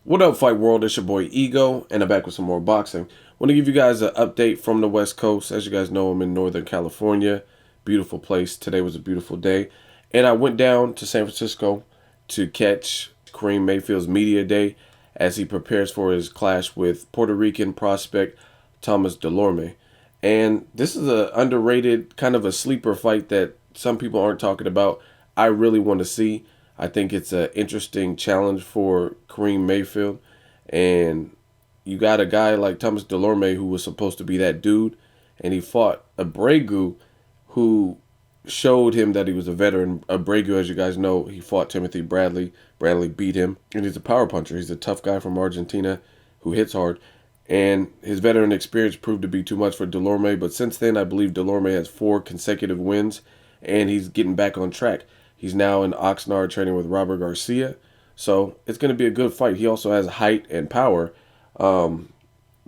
What up, Fight World? It's your boy Ego, and I'm back with some more boxing. Want to give you guys an update from the West Coast. As you guys know, I'm in Northern California. Beautiful place. Today was a beautiful day. And I went down to San Francisco to catch Karim Mayfield's media day as he prepares for his clash with Puerto Rican prospect Thomas Delorme. And this is a underrated, kind of a sleeper fight that some people aren't talking about. I really want to see. I think it's an interesting challenge for Karim Mayfield. And you got a guy like Thomas Delorme who was supposed to be that dude. And he fought Abregu, who showed him that he was a veteran. Abregu, as you guys know, he fought Timothy Bradley. Bradley beat him. And he's a power puncher. He's a tough guy from Argentina who hits hard. And his veteran experience proved to be too much for Delorme. But since then, I believe Delorme has 4 consecutive wins. And he's getting back on track. He's now in Oxnard training with Robert Garcia. So it's going to be a good fight. He also has height and power,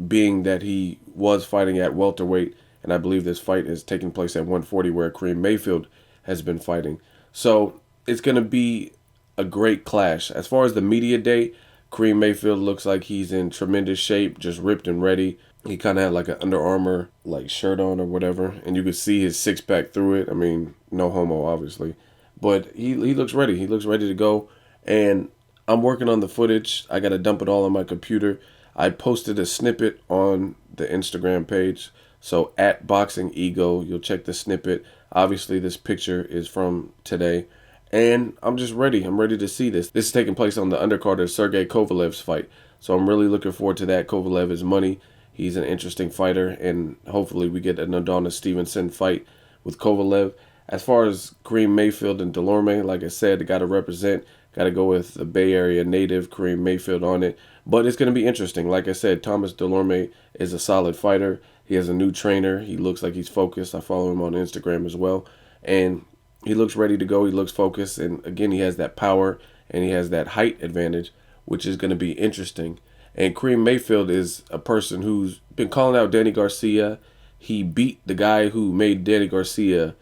being that he was fighting at welterweight. And I believe this fight is taking place at 140 where Karim Mayfield has been fighting. So it's going to be a great clash. As far as the media day, Karim Mayfield looks like he's in tremendous shape, just ripped and ready. He kind of had like an Under Armour like shirt on or whatever. And you could see his six-pack through it. I mean, no homo, obviously. But he looks ready. He looks ready to go. And I'm working on the footage. I got to dump it all on my computer. I posted a snippet on the Instagram page. So at Boxing Ego, you'll check the snippet. Obviously, this picture is from today. And I'm just ready. I'm ready to see this. This is taking place on the undercard of Sergey Kovalev's fight. So I'm really looking forward to that. Kovalev is money. He's an interesting fighter. And hopefully we get an Adonis Stevenson fight with Kovalev. As far as Karim Mayfield and Delorme, like I said, they got to represent. Got to go with the Bay Area native, Karim Mayfield, on it. But it's going to be interesting. Like I said, Thomas Delorme is a solid fighter. He has a new trainer. He looks like he's focused. I follow him on Instagram as well. And he looks ready to go. He looks focused. And again, he has that power and he has that height advantage, which is going to be interesting. And Karim Mayfield is a person who's been calling out Danny Garcia. He beat the guy who made Danny Garcia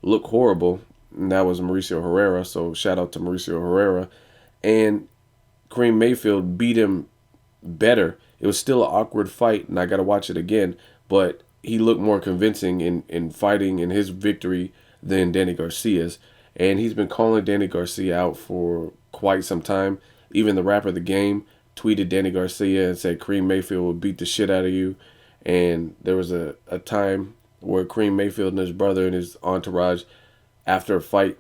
look horrible, and that was Mauricio Herrera. So shout out to Mauricio Herrera. And Karim Mayfield beat him better. It was still an awkward fight, and I got to watch it again. But he looked more convincing in fighting in his victory than Danny Garcia's. And he's been calling Danny Garcia out for quite some time. Even the rapper The Game tweeted Danny Garcia and said Karim Mayfield will beat the shit out of you. And there was a time where Karim Mayfield and his brother and his entourage, after a fight,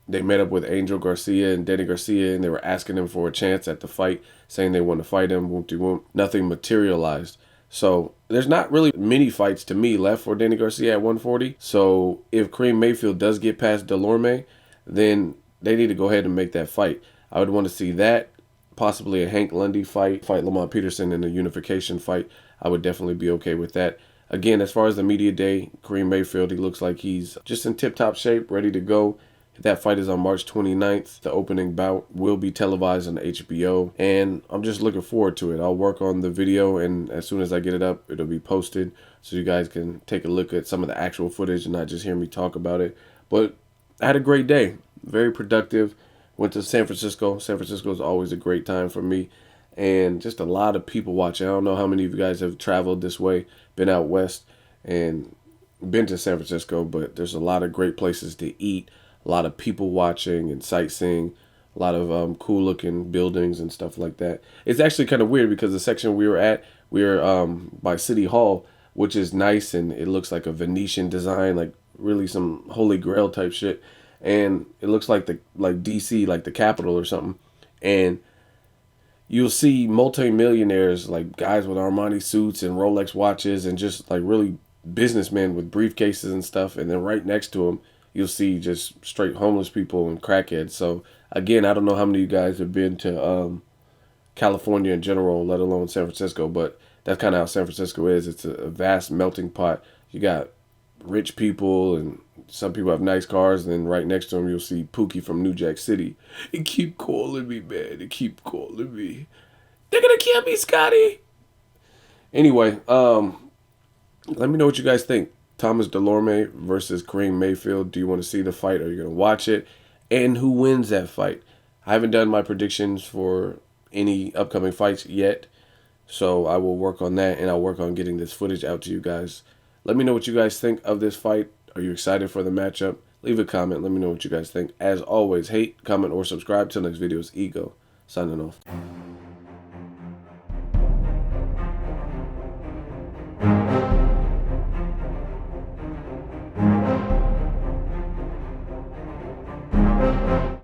they met up with Angel Garcia and Danny Garcia, and they were asking him for a chance at the fight, saying they want to fight him. Whoop-de-whoop. Nothing materialized. So there's not really many fights to me left for Danny Garcia at 140. So if Karim Mayfield does get past Delorme, then they need to go ahead and make that fight. I would want to see that, possibly a Hank Lundy fight Lamont Peterson in a unification fight. I would definitely be okay with that. Again, as far as the media day, Karim Mayfield, he looks like he's just in tip-top shape, ready to go. That fight is on March 29th. The opening bout will be televised on HBO, and I'm just looking forward to it. I'll work on the video, and as soon as I get it up, it'll be posted so you guys can take a look at some of the actual footage and not just hear me talk about it. But I had a great day. Very productive. Went to San Francisco. San Francisco is always a great time for me. And just a lot of people watching. I don't know how many of you guys have traveled this way, been out west, and been to San Francisco, but there's a lot of great places to eat, a lot of people watching and sightseeing, a lot of cool-looking buildings and stuff like that. It's actually kind of weird because the section we were at, we were by City Hall, which is nice, and it looks like a Venetian design, like really some Holy Grail type shit. And it looks like DC, like the capital or something. And you'll see multi-millionaires, like guys with Armani suits and Rolex watches and just like really businessmen with briefcases and stuff. And then right next to them, you'll see just straight homeless people and crackheads. So again, I don't know how many of you guys have been to California in general, let alone San Francisco, but that's kind of how San Francisco is. It's a vast melting pot. You got rich people and some people have nice cars, and then right next to them you'll see Pookie from New Jack City. They keep calling me, man. They keep calling me. They're gonna kill me, Scotty. Anyway, let me know what you guys think. Thomas Delorme versus Karim Mayfield. Do you want to see the fight? Are you gonna watch it? And who wins that fight? I haven't done my predictions for any upcoming fights yet. So I will work on that, and I'll work on getting this footage out to you guys. Let me know what you guys think of this fight. Are you excited for the matchup? Leave a comment. Let me know what you guys think. As always, hate, comment, or subscribe. Till next video, it's Ego signing off.